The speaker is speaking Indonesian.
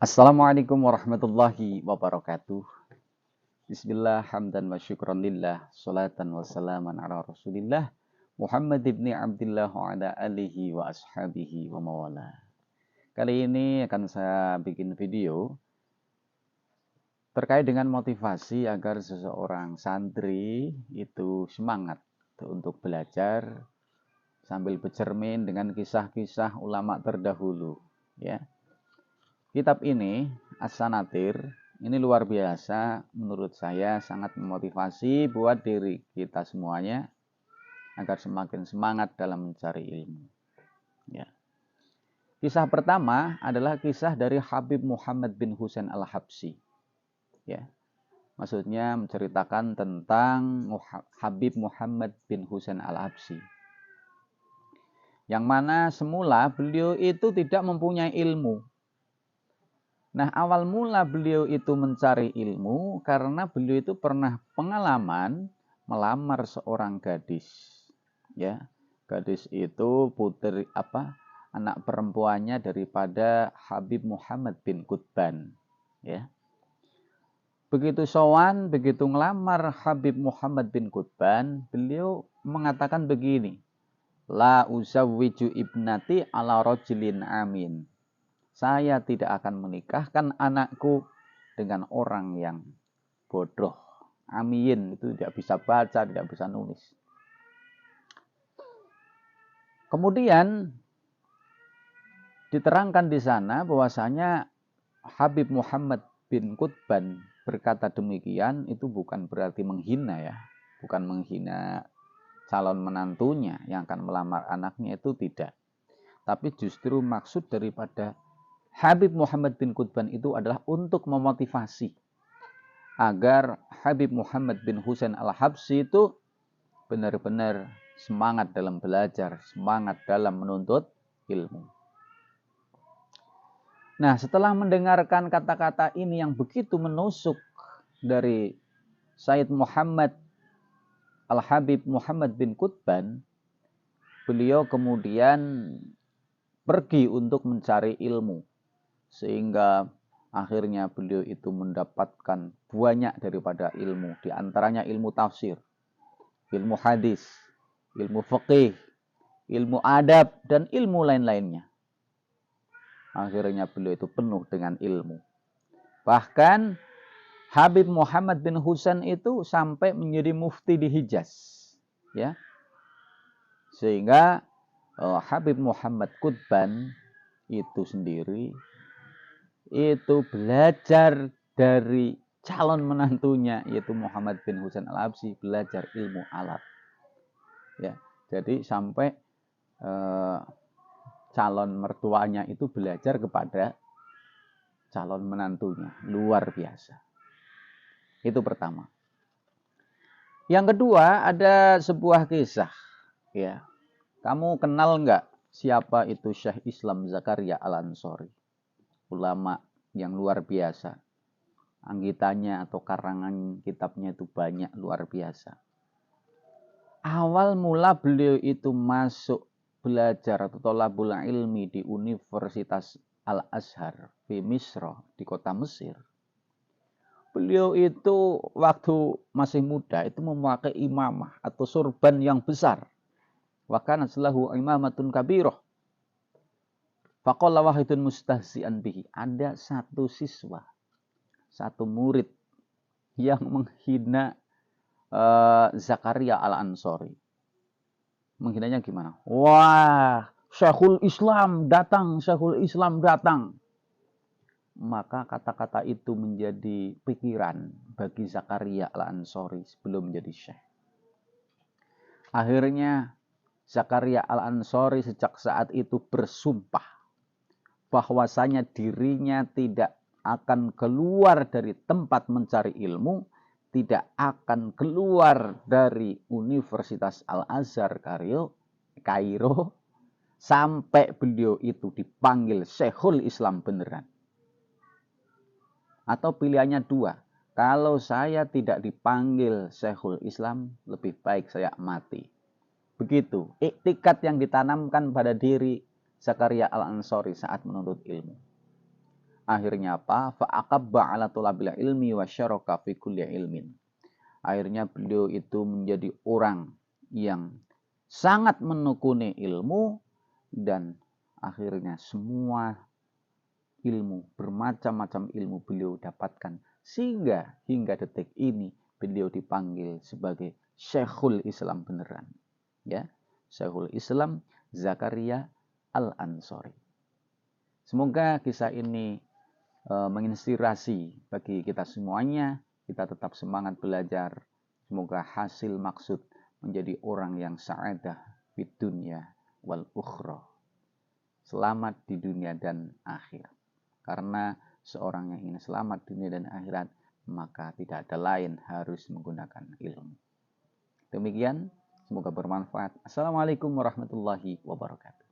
Assalamualaikum warahmatullahi wabarakatuh. Bismillah, hamdan wa syukran lillah, salatan wa salaman ala rasulillah, Muhammad ibni Abdillah wa ala alihi wa ashabihi wa mawala. Kali ini akan saya bikin video terkait dengan motivasi agar seseorang santri itu semangat untuk belajar sambil bercermin dengan kisah-kisah ulama terdahulu, ya. Kitab ini, As-Sanatir, ini luar biasa menurut saya, sangat memotivasi buat diri kita semuanya agar semakin semangat dalam mencari ilmu. Ya. Kisah pertama adalah kisah dari Habib Muhammad bin Husain Al-Habsyi. Ya. Maksudnya menceritakan tentang Habib Muhammad bin Husain Al-Habsyi. Yang mana semula beliau itu tidak mempunyai ilmu. Nah, awal mula beliau itu mencari ilmu karena beliau itu pernah pengalaman melamar seorang gadis. Ya, gadis itu putri anak perempuannya daripada Habib Muhammad bin Qutban. Ya. Begitu sowan, begitu ngelamar Habib Muhammad bin Qutban, beliau mengatakan begini, La uzawwiju ibnati ala rajulin amin. Saya tidak akan menikahkan anakku dengan orang yang bodoh. Amin, itu tidak bisa baca, tidak bisa nulis. Kemudian diterangkan di sana bahwasanya Habib Muhammad bin Qutban berkata demikian itu bukan berarti menghina ya. Bukan menghina calon menantunya yang akan melamar anaknya, itu tidak. Tapi justru maksud daripada Habib Muhammad bin Qutban itu adalah untuk memotivasi agar Habib Muhammad bin Husain Al-Habsyi itu benar-benar semangat dalam belajar, semangat dalam menuntut ilmu. Nah, setelah mendengarkan kata-kata ini yang begitu menusuk dari Sayyid Muhammad Al-Habib Muhammad bin Qutban, beliau kemudian pergi untuk mencari ilmu. Sehingga akhirnya beliau itu mendapatkan banyak daripada ilmu. Di antaranya ilmu tafsir, ilmu hadis, ilmu fiqih, ilmu adab, dan ilmu lain-lainnya. Akhirnya beliau itu penuh dengan ilmu. Bahkan Habib Muhammad bin Husain itu sampai menjadi mufti di Hijaz. Ya. Sehingga Habib Muhammad Qutban itu sendiri itu belajar dari calon menantunya yaitu Muhammad bin Husain Al-Habsyi, belajar ilmu alat. Ya, jadi sampai calon mertuanya itu belajar kepada calon menantunya, luar biasa. Itu pertama. Yang kedua ada sebuah kisah. Ya, kamu kenal nggak siapa itu Syekh Islam Zakaria Al-Ansori? Ulama yang luar biasa. Anggitannya atau karangan kitabnya itu banyak, luar biasa. Awal mula beliau itu masuk belajar atau thalabul ilmi di Universitas Al-Azhar di Misra, di kota Mesir. Beliau itu waktu masih muda itu memakai imamah atau surban yang besar. Wa kanat lahu imamatun kabirah. Faqala wahidun mustahzi'an bihi. Ada satu siswa, satu murid yang menghina Zakaria Al-Ansori. Menghinanya gimana? Wah, Syekhul Islam datang, Syekhul Islam datang. Maka kata-kata itu menjadi pikiran bagi Zakaria Al-Ansori sebelum menjadi syekh. Akhirnya Zakaria Al-Ansori sejak saat itu bersumpah bahwasanya dirinya tidak akan keluar dari tempat mencari ilmu, tidak akan keluar dari Universitas Al-Azhar Kairo sampai beliau itu dipanggil Syekhul Islam beneran. Atau pilihannya dua, kalau saya tidak dipanggil Syekhul Islam, lebih baik saya mati. Begitu iktikat yang ditanamkan pada diri Zakaria Al-Ansori saat menuntut ilmu. Akhirnya apa? Fa'aqabba ala tulabil ilmi wa syaraka fi kulli ilmin. Akhirnya beliau itu menjadi orang yang sangat menekuni ilmu dan akhirnya semua ilmu, bermacam-macam ilmu beliau dapatkan sehingga hingga detik ini beliau dipanggil sebagai Syekhul Islam beneran. Ya, Syekhul Islam Zakaria Al-Ansori. Semoga kisah ini menginspirasi bagi kita semuanya. Kita tetap semangat belajar. Semoga hasil maksud menjadi orang yang sa'adah di dunia wal ukhra. Selamat di dunia dan akhirat. Karena seorang yang ingin selamat dunia dan akhirat, maka tidak ada lain harus menggunakan ilmu. Demikian, semoga bermanfaat. Assalamualaikum warahmatullahi wabarakatuh.